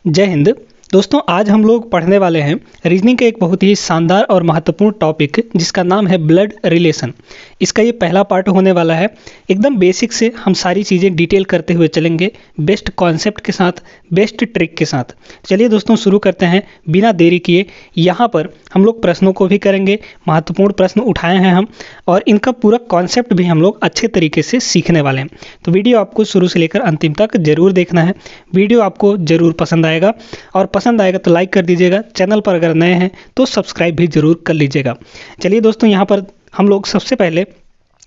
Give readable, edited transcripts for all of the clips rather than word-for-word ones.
जय हिंद। दोस्तों, आज हम लोग पढ़ने वाले हैं रीजनिंग के एक बहुत ही शानदार और महत्वपूर्ण टॉपिक जिसका नाम है ब्लड रिलेशन। इसका ये पहला पार्ट होने वाला है। एकदम बेसिक से हम सारी चीज़ें डिटेल करते हुए चलेंगे, बेस्ट कॉन्सेप्ट के साथ, बेस्ट ट्रिक के साथ। चलिए दोस्तों, शुरू करते हैं बिना देरी किए। यहाँ पर हम लोग प्रश्नों को भी करेंगे, महत्वपूर्ण प्रश्न उठाए हैं हम, और इनका पूरा कॉन्सेप्ट भी हम लोग अच्छे तरीके से सीखने वाले हैं। तो वीडियो आपको शुरू से लेकर अंतिम तक जरूर देखना है। वीडियो आपको ज़रूर पसंद आएगा, और पसंद आएगा तो लाइक कर दीजिएगा। चैनल पर अगर नए हैं तो सब्सक्राइब भी जरूर कर लीजिएगा। चलिए दोस्तों, यहाँ पर हम लोग सबसे पहले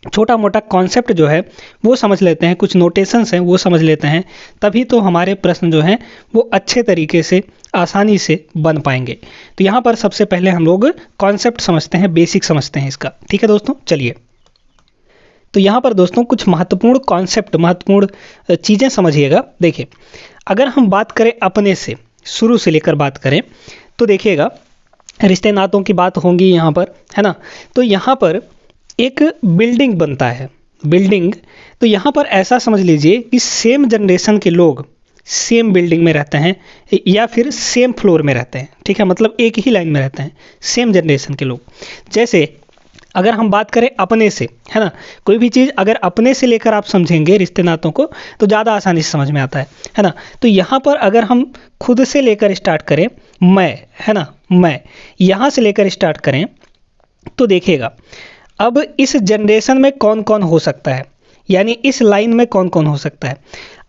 छोटा मोटा कॉन्सेप्ट जो है वो समझ लेते हैं, कुछ नोटेशंस हैं वो समझ लेते हैं, तभी तो हमारे प्रश्न जो हैं वो अच्छे तरीके से आसानी से बन पाएंगे। तो यहाँ पर सबसे पहले हम लोग कॉन्सेप्ट समझते हैं, बेसिक समझते हैं इसका। ठीक है दोस्तों, चलिए। तो यहाँ पर दोस्तों कुछ महत्वपूर्ण कॉन्सेप्ट, महत्वपूर्ण चीज़ें समझिएगा। देखिए, अगर हम बात करें अपने से, शुरू से लेकर बात करें तो देखिएगा, रिश्ते नातों की बात होंगी यहाँ पर, है ना। तो यहाँ पर एक बिल्डिंग बनता है, बिल्डिंग। तो यहाँ पर ऐसा समझ लीजिए कि सेम जनरेशन के लोग सेम बिल्डिंग में रहते हैं या फिर सेम फ्लोर में रहते हैं। ठीक है, मतलब एक ही लाइन में रहते हैं सेम जनरेशन के लोग। जैसे अगर हम बात करें अपने से, है ना, कोई भी चीज़ अगर अपने से लेकर आप समझेंगे रिश्ते नातों को तो ज़्यादा आसानी से समझ में आता है ना। तो यहाँ पर अगर हम खुद से लेकर स्टार्ट करें, मैं, है ना, मैं यहाँ से लेकर स्टार्ट करें तो देखिएगा, अब इस जनरेशन में कौन कौन हो सकता है, यानी इस लाइन में कौन कौन हो सकता है।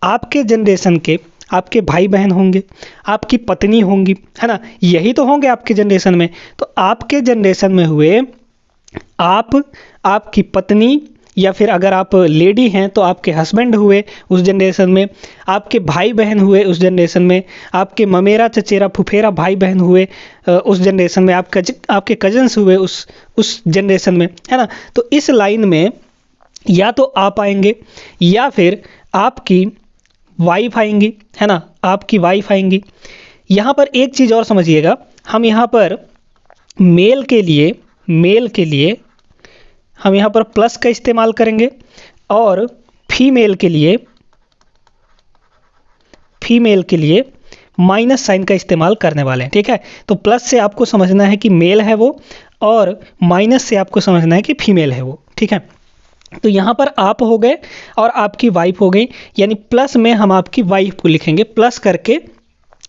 आपके जनरेशन के आपके भाई बहन होंगे, आपकी पत्नी होंगी, है ना, यही तो होंगे आपके जनरेशन में। तो आपके जनरेशन में हुए आप, आपकी पत्नी, या फिर अगर आप लेडी हैं तो आपके हस्बैंड हुए उस जनरेशन में, आपके भाई बहन हुए उस जनरेशन में, आपके ममेरा चचेरा फुफेरा भाई बहन हुए उस जनरेशन में, आपके कजन्स हुए उस जनरेशन में, है ना। तो इस लाइन में या तो आप आएंगे या फिर आपकी वाइफ आएंगी, है ना, आपकी वाइफ आएंगी। यहाँ पर एक चीज़ और समझिएगा, हम यहाँ पर मेल के लिए हम यहाँ पर प्लस का इस्तेमाल करेंगे, और फीमेल के लिए माइनस साइन का इस्तेमाल करने वाले हैं। ठीक है, तो प्लस से आपको समझना है कि मेल है वो, और माइनस से आपको समझना है कि फीमेल है वो। ठीक है, तो यहाँ पर आप हो गए और आपकी वाइफ हो गई, यानी प्लस में हम आपकी वाइफ को लिखेंगे, प्लस करके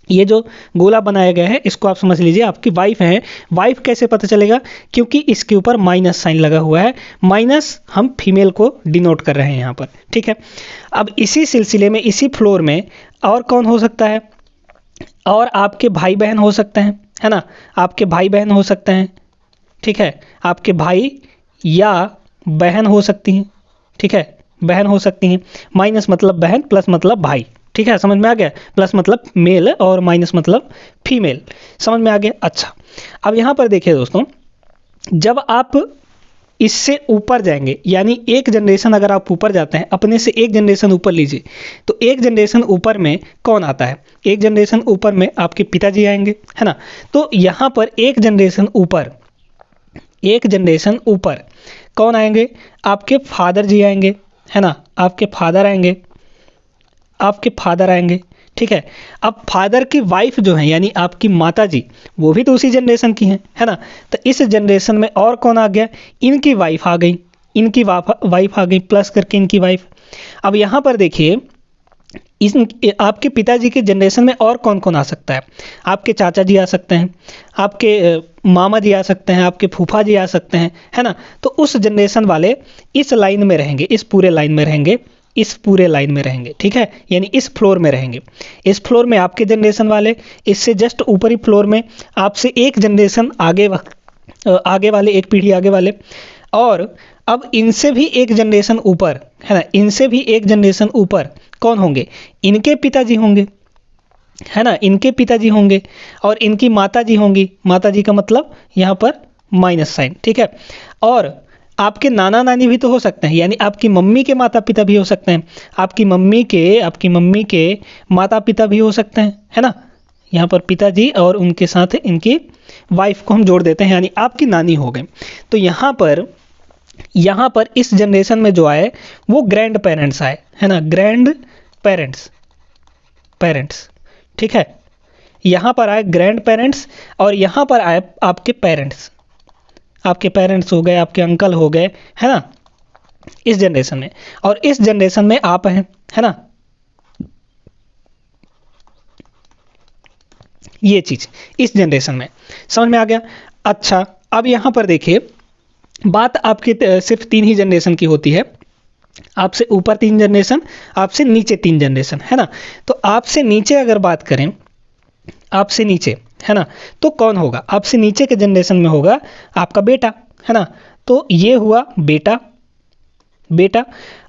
ये जो गोला बनाया गया है इसको आप समझ लीजिए आपकी वाइफ है। वाइफ कैसे पता चलेगा, क्योंकि इसके ऊपर माइनस साइन लगा हुआ है, माइनस हम फीमेल को डिनोट कर रहे हैं यहाँ पर। ठीक है, अब इसी सिलसिले में, इसी फ्लोर में और कौन हो सकता है, और आपके भाई बहन हो सकते हैं, है ना, आपके भाई बहन हो सकते हैं। ठीक है, आपके भाई या बहन हो सकती हैं। ठीक है, बहन हो सकती हैं। माइनस मतलब बहन, प्लस मतलब भाई। ठीक है, समझ में आ गया। प्लस मतलब मेल और माइनस मतलब फीमेल। समझ में आ गया। अच्छा, अब यहाँ पर देखिए दोस्तों, जब आप इससे ऊपर जाएंगे, यानी एक जनरेशन अगर आप ऊपर जाते हैं, अपने से एक जनरेशन ऊपर लीजिए, तो एक जनरेशन ऊपर में कौन आता है, एक जनरेशन ऊपर में आपके पिताजी आएंगे, है ना। तो यहाँ पर एक जनरेशन ऊपर कौन आएंगे, आपके फादर जी आएंगे, है ना, आपके फादर आएंगे। ठीक है, अब फादर की वाइफ जो है यानी आपकी माता जी, वो भी तो उसी जनरेशन की हैं, है ना। तो इस जनरेशन में और कौन आ गया, इनकी वाइफ आ गई, वाइफ आ गई, प्लस करके इनकी वाइफ। अब यहाँ पर देखिए, इस आपके पिताजी के जनरेशन में और कौन कौन आ सकता है, आपके चाचा जी आ सकते हैं, आपके मामा जी आ सकते हैं, आपके फूफा जी आ सकते हैं, है ना। तो उस जनरेशन वाले इस लाइन में रहेंगे, इस पूरे लाइन में रहेंगे। ठीक है, यानी इस फ्लोर में रहेंगे। इस फ्लोर में आपके जनरेशन वाले, इससे जस्ट ऊपरी फ्लोर में आपसे एक जनरेशन आगे वाले, एक पीढ़ी आगे वाले, और अब इनसे भी एक जनरेशन ऊपर, है ना, इनसे भी एक जनरेशन ऊपर कौन होंगे, इनके पिताजी होंगे, है ना, इनके पिताजी होंगे, और इनकी माता जी होंगी। माता जी का मतलब यहाँ पर माइनस साइन। ठीक है, और आपके नाना नानी भी तो हो सकते हैं, यानी आपकी मम्मी के माता पिता भी हो सकते हैं, आपकी मम्मी के माता पिता भी हो सकते हैं, है ना। यहाँ पर पिताजी और उनके साथ इनकी वाइफ को हम जोड़ देते हैं, यानी आपकी नानी हो गए। तो यहाँ पर इस जनरेशन में जो आए वो ग्रैंड पेरेंट्स आए, है ना, ग्रैंड पेरेंट्स। ठीक है, यहाँ पर आए ग्रैंड पेरेंट्स और यहाँ पर आए आपके पेरेंट्स, आपके पेरेंट्स हो गए, आपके अंकल हो गए, है ना, इस जनरेशन में। और इस जनरेशन में आप हैं, है ना, ये चीज इस जनरेशन में समझ में आ गया। अच्छा, अब यहाँ पर देखिए, बात आपके सिर्फ 3 ही जनरेशन की होती है, आपसे ऊपर 3 जनरेशन, आपसे नीचे 3 जनरेशन, है ना। तो आपसे नीचे अगर बात करें, आपसे नीचे, है ना, तो कौन होगा? आपसे नीचे के जनरेशन में होगा आपका बेटा, है ना। तो ये हुआ बेटा, बेटा,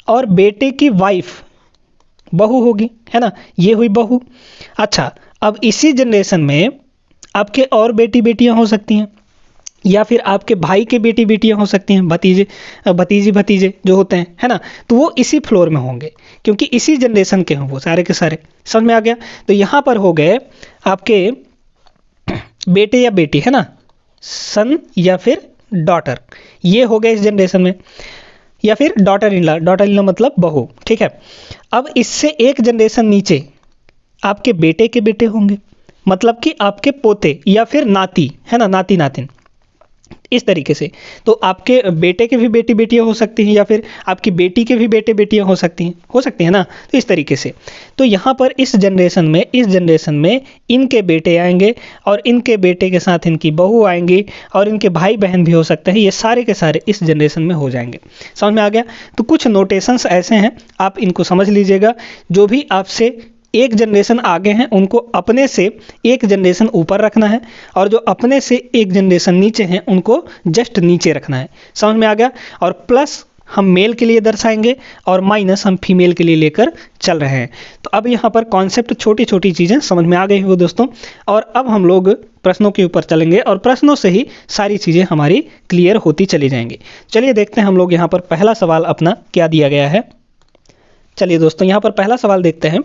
और बेटे की वाइफ बहू होगी, है ना, ये हुई बहू। अच्छा, अब इसी जनरेशन में आपके और बेटी बेटियां हो सकती हैं, या फिर आपके भाई के बेटी बेटियां हो सकती हैं, भतीजे भतीजी भतीजे जो होते हैं, है ना। तो वो इसी फ्लोर में होंगे, क्योंकि इसी जनरेशन के हों वो सारे के सारे। समझ में आ गया। तो यहाँ पर हो गए आपके बेटे या बेटी, है ना, सन या फिर डॉटर, ये हो गए इस जनरेशन में, या फिर daughter in law, daughter in law मतलब बहू, ठीक है। अब इससे एक जनरेशन नीचे आपके बेटे के बेटे होंगे, मतलब कि आपके पोते या फिर नाती, है ना, नाती नातिन, इस तरीके से। तो आपके बेटे के भी बेटी बेटियां हो सकती हैं, या फिर आपकी बेटी के भी बेटे बेटियां हो सकती हैं ना। तो इस तरीके से, तो यहाँ पर इस जनरेशन में इनके बेटे आएंगे, और इनके बेटे के साथ इनकी बहू आएंगी, और इनके भाई बहन भी हो सकते हैं, ये सारे के सारे इस जनरेशन में हो जाएंगे। समझ में आ गया। तो कुछ नोटेशंस ऐसे हैं, आप इनको समझ लीजिएगा। जो भी आपसे एक जनरेशन आगे हैं उनको अपने से एक जनरेशन ऊपर रखना है, और जो अपने से एक जनरेशन नीचे हैं उनको जस्ट नीचे रखना है। समझ में आ गया। और प्लस हम मेल के लिए दर्शाएंगे, और माइनस हम फीमेल के लिए लेकर चल रहे हैं। तो अब यहाँ पर कॉन्सेप्ट, छोटी छोटी चीज़ें समझ में आ गई हो दोस्तों। और अब हम लोग प्रश्नों के ऊपर चलेंगे, और प्रश्नों से ही सारी चीज़ें हमारी क्लियर होती चली जाएंगी। चलिए देखते हैं हम लोग यहाँ पर पहला सवाल अपना क्या दिया गया है। चलिए दोस्तों, यहाँ पर पहला सवाल देखते हैं।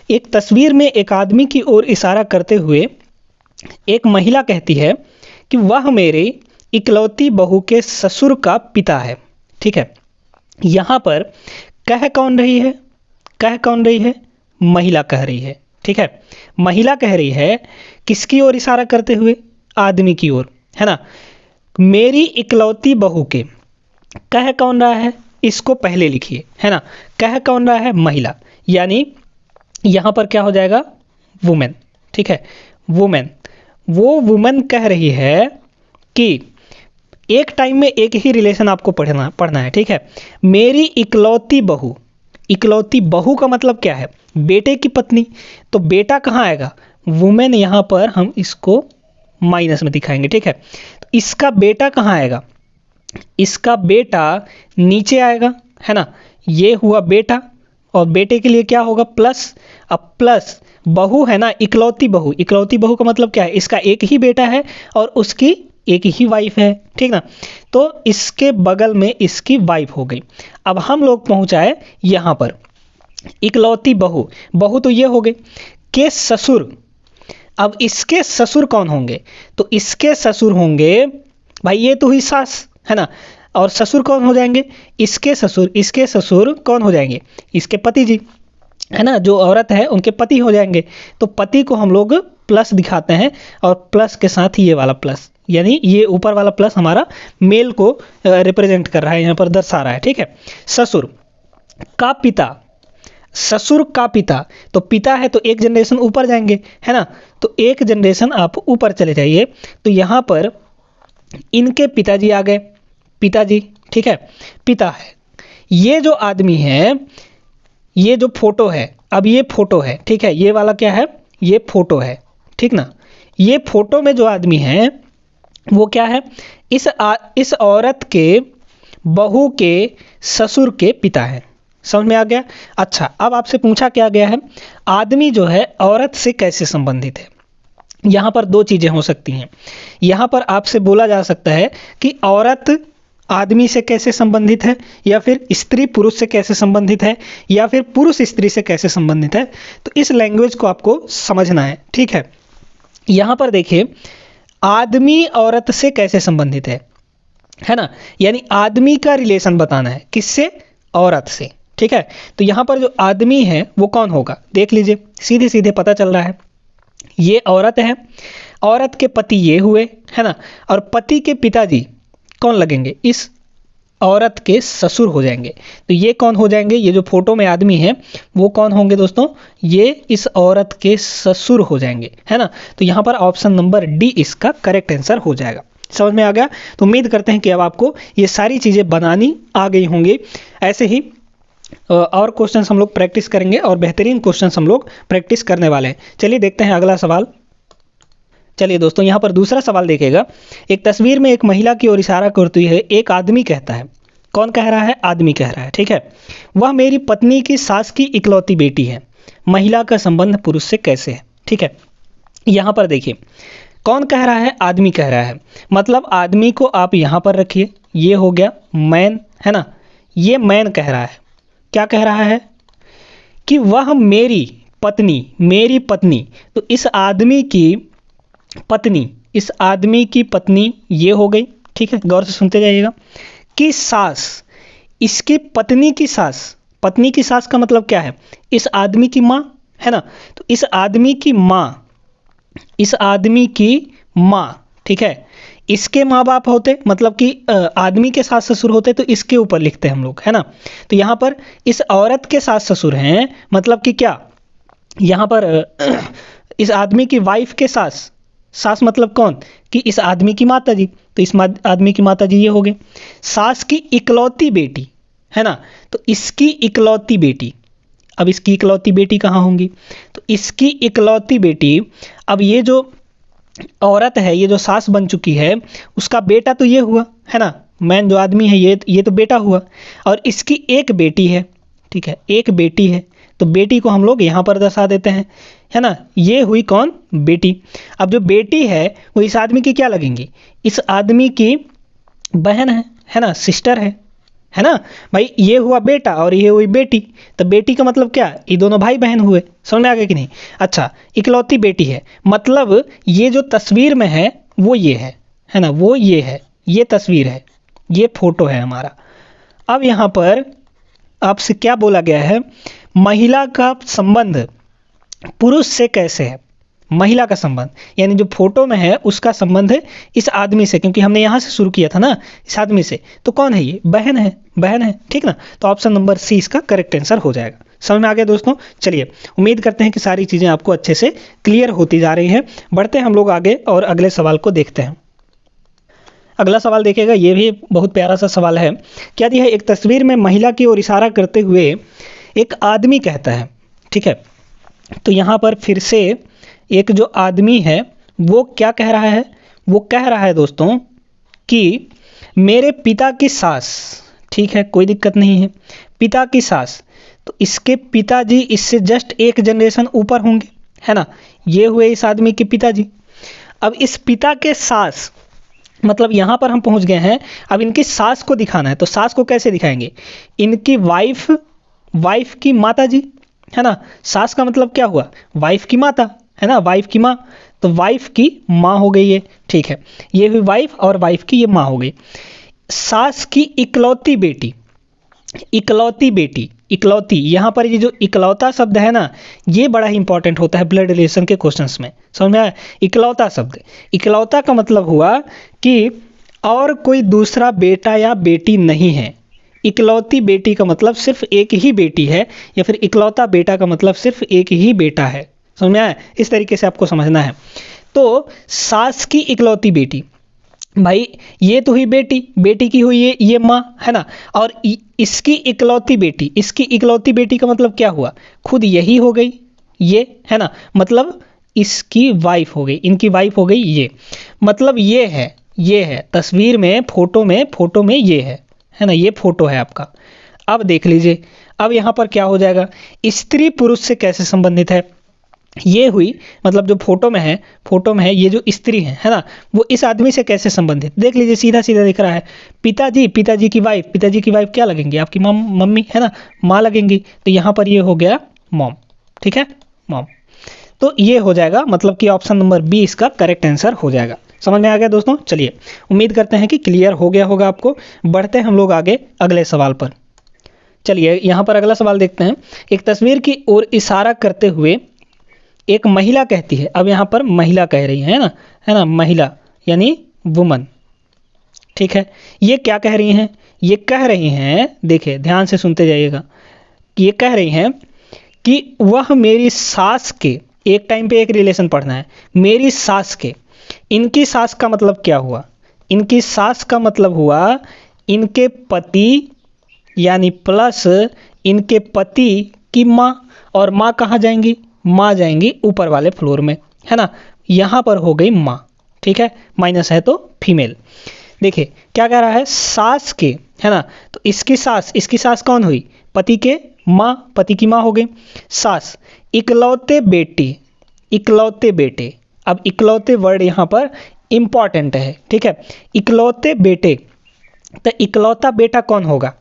एक तस्वीर में एक आदमी की ओर इशारा करते हुए एक महिला कहती है कि वह मेरे इकलौती बहू के ससुर का पिता है। ठीक है, यहाँ पर कह कौन रही है? कह कौन रही है? महिला कह रही है। ठीक है, महिला कह रही है, किसकी ओर इशारा करते हुए? आदमी की ओर, है ना। मेरी इकलौती बहू के, कह कौन रहा है? इसको पहले लिखिए, है ना। कह कौन रहा है? महिला, यानी यहाँ पर क्या हो जाएगा? वुमेन। ठीक है, वुमेन, वो वुमेन कह रही है कि एक टाइम में एक ही रिलेशन आपको पढ़ना है। ठीक है, मेरी इकलौती बहू, इकलौती बहू का मतलब क्या है? बेटे की पत्नी। तो बेटा कहाँ आएगा? वुमेन, यहाँ पर हम इसको माइनस में दिखाएंगे। ठीक है, तो इसका बेटा कहाँ आएगा? इसका बेटा नीचे आएगा, है ना। ये हुआ बेटा, और बेटे के लिए क्या होगा? प्लस। अब प्लस बहू है ना, इकलौती बहू, इकलौती बहू का मतलब क्या है? इसका एक ही बेटा है और उसकी एक ही वाइफ है। ठीक ना, तो इसके बगल में इसकी वाइफ हो गई। अब हम लोग पहुंचाए यहाँ पर इकलौती बहू, बहू तो ये हो गई, के ससुर। अब इसके ससुर कौन होंगे? तो इसके ससुर होंगे, भाई ये तो हुई सास, है ना, और ससुर कौन हो जाएंगे? इसके ससुर, इसके ससुर कौन हो जाएंगे? इसके पति जी, है ना, जो औरत है उनके पति हो जाएंगे। तो पति को हम लोग प्लस दिखाते हैं, और प्लस के साथ ही ये वाला प्लस, यानी ये ऊपर वाला प्लस हमारा मेल को रिप्रेजेंट कर रहा है, यहाँ पर दर्शा रहा है। ठीक है, ससुर का पिता, ससुर का पिता, तो पिता है तो एक जनरेशन ऊपर जाएंगे, है ना। तो एक जनरेशन आप ऊपर चले जाइए, तो यहाँ पर इनके पिताजी आ गए, पिताजी। ठीक है, पिता है। ये जो आदमी है, ये जो फोटो है, अब ये फोटो है, ठीक है, ये वाला क्या है? ये फोटो है, ठीक ना। ये फोटो में जो आदमी है वो क्या है? इस औरत के बहू के ससुर के पिता है। समझ में आ गया। अच्छा, अब आपसे पूछा क्या गया है, आदमी जो है औरत से कैसे संबंधित है? यहाँ पर दो चीजें हो सकती हैं। यहाँ पर आपसे बोला जा सकता है कि औरत आदमी से कैसे संबंधित है, या फिर स्त्री पुरुष से कैसे संबंधित है, या फिर पुरुष स्त्री से कैसे संबंधित है। तो इस लैंग्वेज को आपको समझना है। ठीक है, यहाँ पर देखिए, आदमी औरत से कैसे संबंधित है ना, यानी आदमी का रिलेशन बताना है, किससे? औरत से। ठीक है, तो यहाँ पर जो आदमी है वो कौन होगा? देख लीजिए, सीधे सीधे पता चल रहा है, ये औरत है, औरत के पति ये हुए, है ना, और पति के पिताजी कौन लगेंगे, इस औरत के ससुर हो जाएंगे। तो ये कौन हो जाएंगे, ये जो फोटो में आदमी है वो कौन होंगे दोस्तों, ये इस औरत के ससुर हो जाएंगे, है ना। तो यहाँ पर ऑप्शन नंबर डी इसका करेक्ट आंसर हो जाएगा। समझ में आ गया। तो उम्मीद करते हैं कि अब आपको ये सारी चीज़ें बनानी आ गई होंगी। ऐसे ही और क्वेश्चंस हम लोग प्रैक्टिस करेंगे और बेहतरीन क्वेश्चंस हम लोग प्रैक्टिस करने वाले हैं। चलिए देखते हैं अगला सवाल। चलिए दोस्तों, यहाँ पर दूसरा सवाल देखिएगा। एक तस्वीर में एक महिला की ओर इशारा करती है, एक आदमी कहता है, कौन कह रहा है, आदमी कह रहा है, ठीक है। वह मेरी पत्नी की सास की इकलौती बेटी है, महिला का संबंध पुरुष से कैसे है, ठीक है। यहाँ पर देखिए कौन कह रहा है, आदमी कह रहा है, मतलब आदमी को आप यहाँ पर रखिए, ये हो गया मैन, है ना। ये मैन कह रहा है, क्या कह रहा है कि वह मेरी पत्नी, तो इस आदमी की पत्नी, इस आदमी की पत्नी ये हो गई, ठीक है, गौर से सुनते जाइएगा, कि सास, इसकी पत्नी की सास, पत्नी की सास का मतलब क्या है, इस आदमी की माँ, है ना। तो इस आदमी की माँ, इस आदमी की माँ, ठीक है, इसके माँ बाप होते, मतलब कि आदमी के सास ससुर होते तो इसके ऊपर लिखते हैं हम लोग, है ना। तो यहाँ पर इस औरत के सास ससुर हैं, मतलब कि क्या, यहाँ पर इस आदमी की वाइफ के सास, सास मतलब कौन, कि इस आदमी की माता जी, तो इस आदमी की माता जी ये हो गए। सास की इकलौती बेटी, है ना, तो इसकी इकलौती बेटी, अब इसकी इकलौती बेटी कहाँ होंगी, तो इसकी इकलौती बेटी, अब ये जो औरत है, ये जो सास बन चुकी है, उसका बेटा तो ये हुआ, है ना, मैन जो आदमी है ये तो बेटा हुआ, और इसकी एक बेटी है, ठीक है, एक बेटी है, तो बेटी को हम लोग यहाँ पर दर्शा देते हैं, है ना। ये हुई कौन, बेटी। अब जो बेटी है वो इस आदमी की क्या लगेंगी, इस आदमी की बहन है ना, सिस्टर है ना भाई। ये हुआ बेटा और ये हुई बेटी, तो बेटी का मतलब क्या, ये दोनों भाई बहन हुए। समझ में आ गया कि नहीं। अच्छा, इकलौती बेटी है, मतलब ये जो तस्वीर में है वो ये है ना, वो ये है, ये तस्वीर है, ये फोटो है हमारा। अब यहाँ पर आपसे क्या बोला गया है, महिला का संबंध पुरुष से कैसे है, महिला का संबंध, यानी जो फोटो में है उसका संबंध है इस आदमी से, क्योंकि हमने यहाँ से शुरू किया था ना, इस आदमी से, तो कौन है ये, बहन है, ठीक ना। तो ऑप्शन नंबर सी इसका करेक्ट आंसर हो जाएगा। समझ में आ गया दोस्तों। चलिए, उम्मीद करते हैं कि सारी चीज़ें आपको अच्छे से क्लियर होती जा रही हैं। बढ़ते हैं हम लोग आगे और अगले सवाल को देखते हैं। अगला सवाल देखिएगा, ये भी बहुत प्यारा सा सवाल है। क्या दिया है, एक तस्वीर में महिला की ओर इशारा करते हुए एक आदमी कहता है, ठीक है। तो यहाँ पर फिर से एक जो आदमी है वो क्या कह रहा है, वो कह रहा है दोस्तों कि मेरे पिता की सास, ठीक है, कोई दिक्कत नहीं है, पिता की सास, तो इसके पिताजी इससे जस्ट एक जनरेशन ऊपर होंगे, है ना, ये हुए इस आदमी के पिताजी। अब इस पिता के सास, मतलब यहाँ पर हम पहुँच गए हैं, अब इनकी सास को दिखाना है, तो सास को कैसे दिखाएंगे, इनकी वाइफ की माता जी, है ना। सास का मतलब क्या हुआ, वाइफ की माता, है ना, वाइफ की माँ, तो वाइफ की माँ हो गई ये, ठीक है, ये हुई वाइफ और वाइफ की ये माँ हो गई। सास की इकलौती बेटी, इकलौती, यहाँ पर ये जो इकलौता शब्द है ना, ये बड़ा ही इंपॉर्टेंट होता है ब्लड रिलेशन के क्वेश्चंस में। समझ में आया, इकलौता शब्द, इकलौता का मतलब हुआ कि और कोई दूसरा बेटा या बेटी नहीं है। इकलौती बेटी का मतलब सिर्फ एक ही बेटी है, या फिर इकलौता बेटा का मतलब सिर्फ एक ही बेटा है। समझ में आया, इस तरीके से आपको समझना है। तो सास की इकलौती बेटी, भाई ये तो हुई बेटी की हुई ये माँ, है ना, और इसकी इकलौती बेटी का मतलब क्या हुआ, खुद यही हो गई ये, है ना, मतलब इसकी वाइफ हो गई, इनकी वाइफ हो गई ये, मतलब ये है तस्वीर में, फोटो में ये है ना, ये फोटो है आपका। अब देख लीजिए, अब यहाँ पर क्या हो जाएगा, स्त्री पुरुष से कैसे संबंधित है, ये हुई, मतलब जो फोटो में है ये जो स्त्री है ना, वो इस आदमी से कैसे संबंधित, देख लीजिए, सीधा दिख रहा है, पिताजी की वाइफ क्या लगेंगी, आपकी मम्मी, है ना, माँ लगेंगी, तो यहाँ पर ये हो गया मॉम, ठीक है, मॉम। तो ये हो जाएगा, मतलब कि ऑप्शन नंबर बी इसका करेक्ट आंसर हो जाएगा। समझ में आ गया दोस्तों। चलिए, उम्मीद करते हैं कि क्लियर हो गया होगा आपको। बढ़ते हैं हम लोग आगे अगले सवाल पर। चलिए, यहाँ पर अगला सवाल देखते हैं। एक तस्वीर की ओर इशारा करते हुए एक महिला कहती है, अब यहाँ पर महिला कह रही है ना, महिला यानी वुमन, ठीक है। ये क्या कह रही हैं? ये कह रही हैं, देखिए ध्यान से सुनते जाइएगा, ये कह रही हैं कि वह मेरी सास के, एक टाइम पे एक रिलेशन पढ़ना है, मेरी सास के, इनकी सास का मतलब क्या हुआ? इनकी सास का मतलब हुआ इनके पति, यानी प्लस इनके पति की माँ, और माँ कहाँ जाएंगी? माँ जाएंगी ऊपर वाले फ्लोर में, है ना। यहाँ पर हो गई माँ, ठीक है, माइनस है तो फीमेल। देखिए क्या कह रहा है, सास के, है ना, तो इसकी सास कौन हुई? पति के माँ, पति की माँ हो गई सास। इकलौते बेटे, अब इकलौते वर्ड यहाँ पर इंपॉर्टेंट है, ठीक है। इकलौते बेटे, तो इकलौता बेटा कौन होगा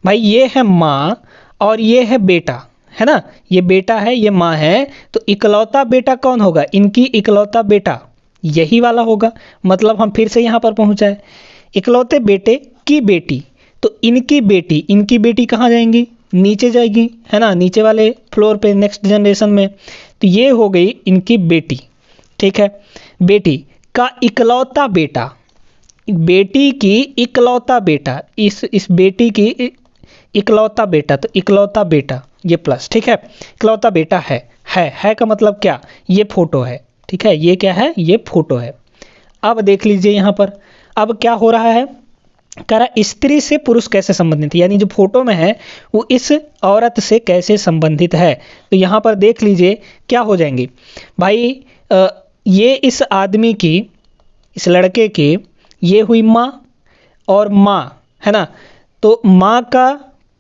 भाई? ये है माँ और ये है बेटा, है ना, ये बेटा है, ये माँ है, तो इकलौता बेटा कौन होगा? इनकी इकलौता बेटा यही वाला होगा। मतलब हम फिर से यहाँ पर पहुँचाए, इकलौते बेटे की बेटी, तो इनकी बेटी कहाँ जाएंगी? नीचे जाएगी, है ना, नीचे वाले फ्लोर पे, नेक्स्ट जनरेशन में। तो ये हो गई इनकी बेटी, ठीक है। बेटी का इकलौता बेटा, बेटी की इकलौता बेटा, इस बेटी की इकलौता बेटा, तो इकलौता बेटा ये प्लस, ठीक है। इकलौता बेटा है का मतलब क्या? ये फोटो है, ठीक है, ये क्या है? ये फोटो है। अब देख लीजिए यहाँ पर, अब क्या हो रहा है, कह रहा स्त्री से पुरुष कैसे संबंधित है, यानी जो फोटो में है वो इस औरत से कैसे संबंधित है। तो यहाँ पर देख लीजिए क्या हो जाएंगे भाई, ये इस आदमी की, इस लड़के के, ये हुई माँ और माँ, है ना, तो माँ का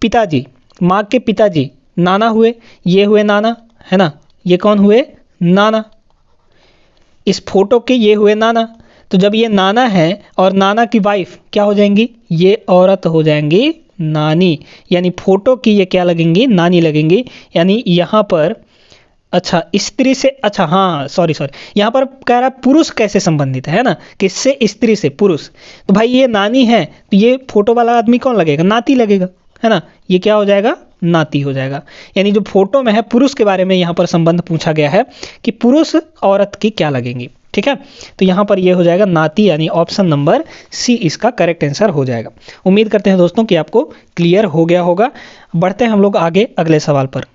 पिताजी, माँ के पिताजी नाना हुए, ये हुए नाना, है ना, ये कौन हुए? नाना। इस फोटो के ये हुए नाना, तो जब ये नाना है और नाना की वाइफ क्या हो जाएंगी? ये औरत हो जाएंगी नानी, यानी फोटो की ये क्या लगेंगी? नानी लगेंगी। यानी यहाँ पर अच्छा स्त्री से, अच्छा हाँ सॉरी यहाँ पर कह रहा है पुरुष कैसे संबंधित है ना, किससे? स्त्री से, पुरुष। तो भाई ये नानी है, तो ये फोटो वाला आदमी कौन लगेगा? नाती लगेगा, है ना, ये क्या हो जाएगा? नाती हो जाएगा। यानी जो फोटो में है पुरुष के बारे में यहाँ पर संबंध पूछा गया है कि पुरुष औरत की क्या लगेंगी, ठीक है। तो यहाँ पर ये हो जाएगा नाती, यानी ऑप्शन नंबर सी इसका करेक्ट आंसर हो जाएगा। उम्मीद करते हैं दोस्तों कि आपको क्लियर हो गया होगा। बढ़ते हैं हम लोग आगे अगले सवाल पर।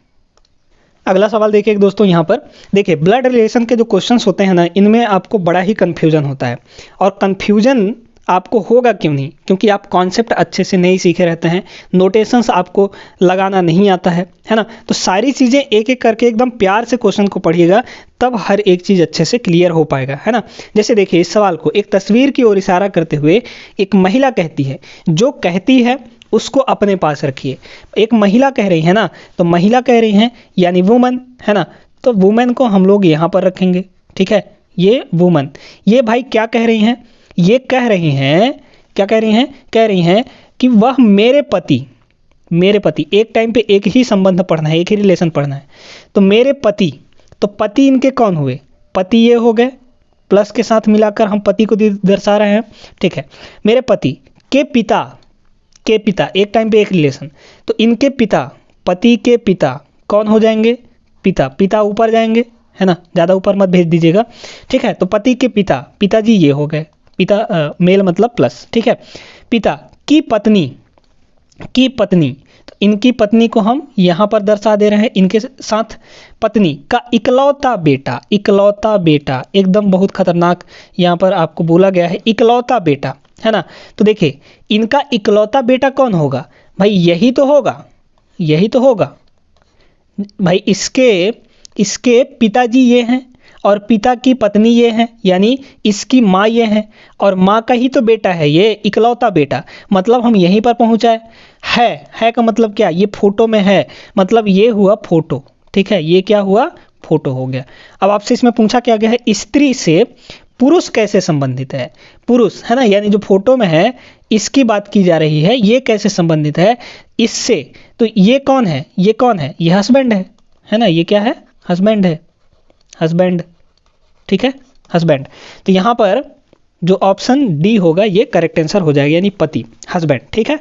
अगला सवाल देखिए दोस्तों, यहाँ पर देखिए ब्लड रिलेशन के जो क्वेश्चंस होते हैं ना, इनमें आपको बड़ा ही कन्फ्यूजन होता है। और कन्फ्यूजन आपको होगा क्यों नहीं? क्योंकि आप कॉन्सेप्ट अच्छे से नहीं सीखे रहते हैं, नोटेशंस आपको लगाना नहीं आता है ना। तो सारी चीज़ें एक एक करके एकदम प्यार से क्वेश्चन को पढ़िएगा, तब हर एक चीज़ अच्छे से क्लियर हो पाएगा, है ना। जैसे देखिए इस सवाल को एक तस्वीर की ओर इशारा करते हुए एक महिला कहती है, जो कहती है उसको अपने पास रखिए। एक महिला कह रही है ना, तो महिला कह रही हैं यानी वुमन, है ना, तो वुमेन को हम लोग यहाँ पर रखेंगे, ठीक है। ये वुमन, ये भाई क्या कह रही हैं? ये कह रही हैं, क्या कह रही हैं? कह रही हैं कि वह मेरे पति, एक टाइम पे एक ही संबंध पढ़ना है, एक ही रिलेशन पढ़ना है। तो मेरे पति, तो पति इनके कौन हुए? पति ये हो गए, प्लस के साथ मिलाकर हम पति को दर्शा रहे हैं, ठीक है। मेरे पति के पिता, एक टाइम पे एक रिलेशन, तो इनके पिता, पति के पिता कौन हो जाएंगे? पिता ऊपर जाएंगे, है ना, ज़्यादा ऊपर मत भेज दीजिएगा, ठीक है। तो पति के पिताजी ये हो गए, पिता मेल मतलब प्लस, ठीक है। पिता की पत्नी, तो इनकी पत्नी को हम यहाँ पर दर्शा दे रहे हैं, इनके साथ पत्नी का इकलौता बेटा, एकदम बहुत खतरनाक यहाँ पर आपको बोला गया है, इकलौता बेटा, है ना। तो देखिए इनका इकलौता बेटा कौन होगा भाई? यही तो होगा भाई। इसके पिताजी ये हैं और पिता की पत्नी ये है, यानी इसकी माँ ये है, और माँ का ही तो बेटा है ये इकलौता बेटा। मतलब हम यहीं पर पहुँचाए। है का मतलब क्या? ये फोटो में है, मतलब ये हुआ फोटो, ठीक है, ये क्या हुआ? फोटो हो गया। अब आपसे इसमें पूछा क्या गया है, स्त्री से पुरुष कैसे संबंधित है? पुरुष, है ना, यानी जो फोटो में है इसकी बात की जा रही है, ये कैसे संबंधित है इससे? तो ये कौन है? ये हस्बैंड है ना, ये क्या है? हस्बैंड है, हस्बैंड, ठीक है, हस्बैंड। तो यहाँ पर जो ऑप्शन डी होगा ये करेक्ट आंसर हो जाएगा, यानी पति, हस्बैंड, ठीक है।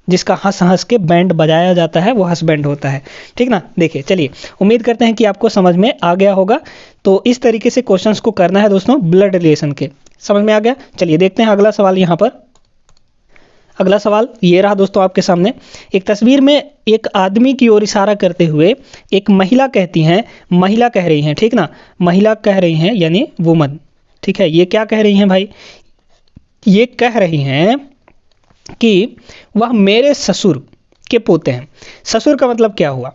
जिसका हंस हंस के बैंड बजाया जाता है वो हंस बैंड होता है। ठीक ना। देखिए चलिए, उम्मीद करते हैं कि आपको समझ में आ गया होगा। तो इस तरीके से क्वेश्चंस को करना है दोस्तों ब्लड रिलेशन के। समझ में आ गया। चलिए देखते हैं अगला सवाल। यहाँ पर अगला सवाल ये रहा दोस्तों आपके सामने। एक तस्वीर में एक आदमी की ओर इशारा करते हुए एक महिला कहती हैं, महिला कह रही हैं, ठीक ना, महिला कह रही हैं यानी वुमन। ठीक है, ये क्या कह रही हैं भाई? ये कह रही हैं कि वह मेरे ससुर के पोते हैं। ससुर का मतलब क्या हुआ?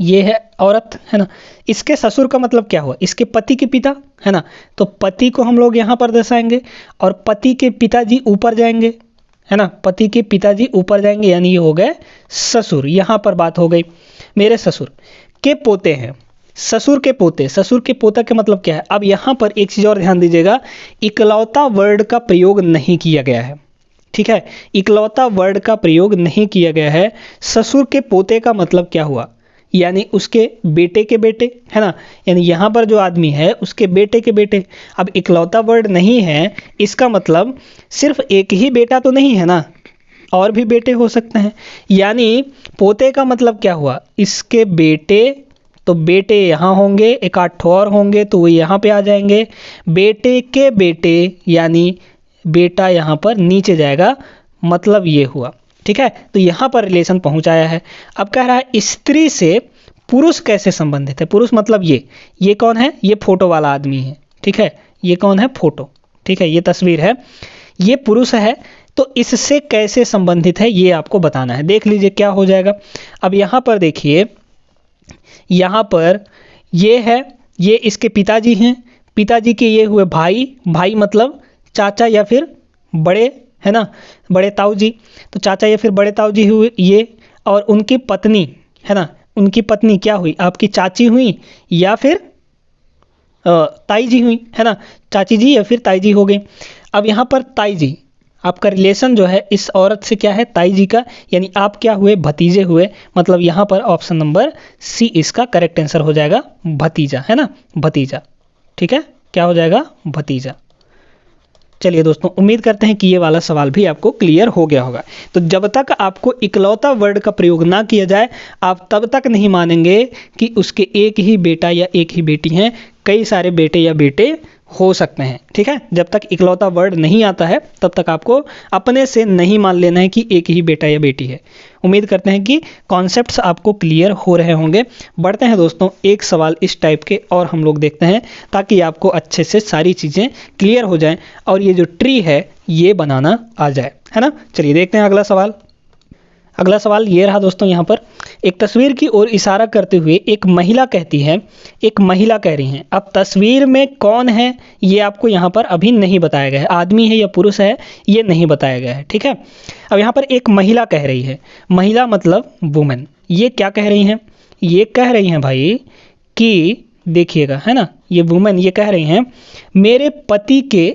ये है औरत, है ना। इसके ससुर का मतलब क्या हुआ? इसके पति के पिता, है ना। तो पति को हम लोग यहाँ पर दर्शाएंगे और पति के पिताजी ऊपर जाएंगे, है ना। पति के पिताजी ऊपर जाएंगे यानी ये हो गए ससुर। यहाँ पर बात हो गई मेरे ससुर के पोते हैं। ससुर के पोते, ससुर के पोता का मतलब क्या है? अब यहाँ पर एक चीज़ और ध्यान दीजिएगा, इकलौता वर्ड का प्रयोग नहीं किया गया है। ठीक है, इकलौता वर्ड का प्रयोग नहीं किया गया है। ससुर के पोते का मतलब क्या हुआ? यानी उसके बेटे के बेटे, है ना। यानी यहाँ पर जो आदमी है उसके बेटे के बेटे। अब इकलौता वर्ड नहीं है, इसका मतलब सिर्फ एक ही बेटा तो नहीं है ना, और भी बेटे हो सकते हैं। यानी पोते का मतलब क्या हुआ? इसके बेटे, तो बेटे यहाँ होंगे, एक आठ और होंगे तो वो यहाँ पे आ जाएंगे। बेटे के बेटे यानी बेटा यहाँ पर नीचे जाएगा, मतलब ये हुआ। ठीक है, तो यहाँ पर रिलेशन पहुँचाया है। अब कह रहा है स्त्री से पुरुष कैसे संबंधित है? पुरुष मतलब ये कौन है? ये फोटो वाला आदमी है। ठीक है, ये कौन है? फोटो। ठीक है, ये तस्वीर है, ये पुरुष है, तो इससे कैसे संबंधित है ये आपको बताना है। देख लीजिए क्या हो जाएगा। अब यहाँ पर देखिए, यहाँ पर ये है, ये इसके पिताजी हैं, पिताजी के ये हुए भाई, भाई मतलब चाचा या फिर बड़े, है ना, बड़े ताऊ जी। तो चाचा या फिर बड़े ताऊ जी हुए ये, और उनकी पत्नी, है ना, उनकी पत्नी क्या हुई? आपकी चाची हुई या फिर ताई जी हुई, है ना, चाची जी या फिर ताई जी हो गई। अब यहाँ पर ताई जी, आपका रिलेशन जो है इस औरत से क्या है? ताई जी का, यानी आप क्या हुए? भतीजे हुए। मतलब यहाँ पर ऑप्शन नंबर सी इसका करेक्ट आंसर हो जाएगा, भतीजा, है ना, भतीजा। ठीक है, क्या हो जाएगा? भतीजा। चलिए दोस्तों, उम्मीद करते हैं कि ये वाला सवाल भी आपको क्लियर हो गया होगा। तो जब तक आपको इकलौता वर्ड का प्रयोग ना किया जाए, आप तब तक नहीं मानेंगे कि उसके एक ही बेटा या एक ही बेटी हैं। कई सारे बेटे या बेटे हो सकते हैं। ठीक है, जब तक इकलौता वर्ड नहीं आता है तब तक आपको अपने से नहीं मान लेना है कि एक ही बेटा या बेटी है। उम्मीद करते हैं कि कॉन्सेप्ट्स आपको क्लियर हो रहे होंगे। बढ़ते हैं दोस्तों एक सवाल इस टाइप के और हम लोग देखते हैं, ताकि आपको अच्छे से सारी चीज़ें क्लियर हो जाएं और ये जो ट्री है ये बनाना आ जाए, है ना। चलिए देखते हैं अगला सवाल। अगला सवाल ये रहा दोस्तों। यहाँ पर एक तस्वीर की ओर इशारा करते हुए एक महिला कहती है, एक महिला कह रही हैं। अब तस्वीर में कौन है ये आपको यहाँ पर अभी नहीं बताया गया है, आदमी है या पुरुष है ये नहीं बताया गया है। ठीक है, अब यहाँ पर एक महिला कह रही है, महिला मतलब वुमेन। ये क्या कह रही हैं? ये कह रही हैं भाई कि देखिएगा, है ना, ये वुमेन ये कह रही हैं मेरे पति के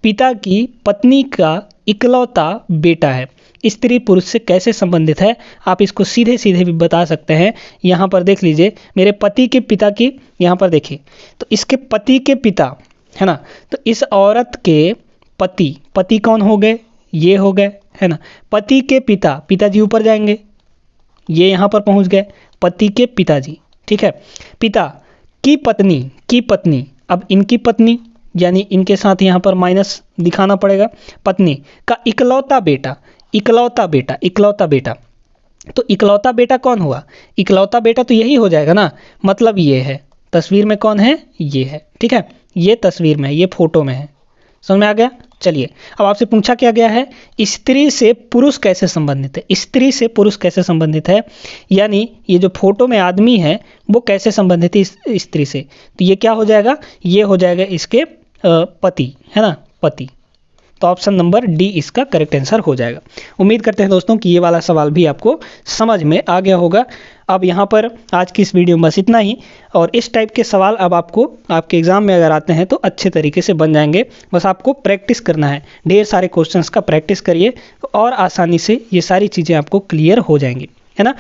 पिता की पत्नी का इकलौता बेटा है। स्त्री पुरुष से कैसे संबंधित है आप इसको सीधे सीधे भी बता सकते हैं। यहाँ पर देख लीजिए, मेरे पति के पिता की, यहाँ पर देखिए तो इसके पति के पिता, है ना, तो इस औरत के पति, पति कौन हो गए? ये हो गए, है ना। पति के पिता, पिताजी ऊपर जाएंगे, ये यहाँ पर पहुँच गए, पति के पिताजी। ठीक है, पिता की पत्नी, की पत्नी, अब इनकी पत्नी यानी इनके साथ यहाँ पर माइनस दिखाना पड़ेगा, पत्नी का इकलौता बेटा, इकलौता बेटा, इकलौता बेटा। तो इकलौता बेटा कौन हुआ? इकलौता बेटा तो यही हो जाएगा ना, मतलब ये है, तस्वीर में कौन है? ये है। ठीक है, ये तस्वीर में है, ये फोटो में है। समझ में आ गया। चलिए अब आपसे पूछा क्या गया है, स्त्री से पुरुष कैसे संबंधित है? स्त्री से पुरुष कैसे संबंधित है, यानी ये जो फोटो में आदमी है वो कैसे संबंधित है इस स्त्री से? तो ये क्या हो जाएगा? ये हो जाएगा इसके पति, है ना, पति। तो ऑप्शन नंबर डी इसका करेक्ट आंसर हो जाएगा। उम्मीद करते हैं दोस्तों कि ये वाला सवाल भी आपको समझ में आ गया होगा। अब यहाँ पर आज की इस वीडियो में बस इतना ही, और इस टाइप के सवाल अब आपको आपके एग्ज़ाम में अगर आते हैं तो अच्छे तरीके से बन जाएंगे। बस आपको प्रैक्टिस करना है, ढेर सारे क्वेश्चंस का प्रैक्टिस करिए और आसानी से ये सारी चीज़ें आपको क्लियर हो जाएंगी, है ना।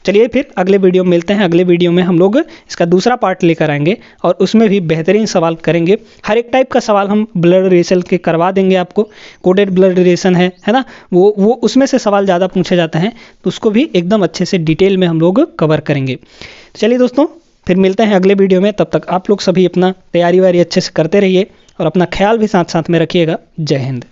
चलिए फिर अगले वीडियो में मिलते हैं। अगले वीडियो में हम लोग इसका दूसरा पार्ट लेकर आएंगे और उसमें भी बेहतरीन सवाल करेंगे। हर एक टाइप का सवाल हम ब्लड रिलेशन के करवा देंगे आपको। कोडेड ब्लड रिलेशन है ना, वो उसमें से सवाल ज़्यादा पूछे जाते हैं, तो उसको भी एकदम अच्छे से डिटेल में हम लोग कवर करेंगे। चलिए दोस्तों, फिर मिलते हैं अगले वीडियो में। तब तक आप लोग सभी अपना तैयारी वारी अच्छे से करते रहिए और अपना ख्याल भी साथ साथ में रखिएगा। जय हिंद।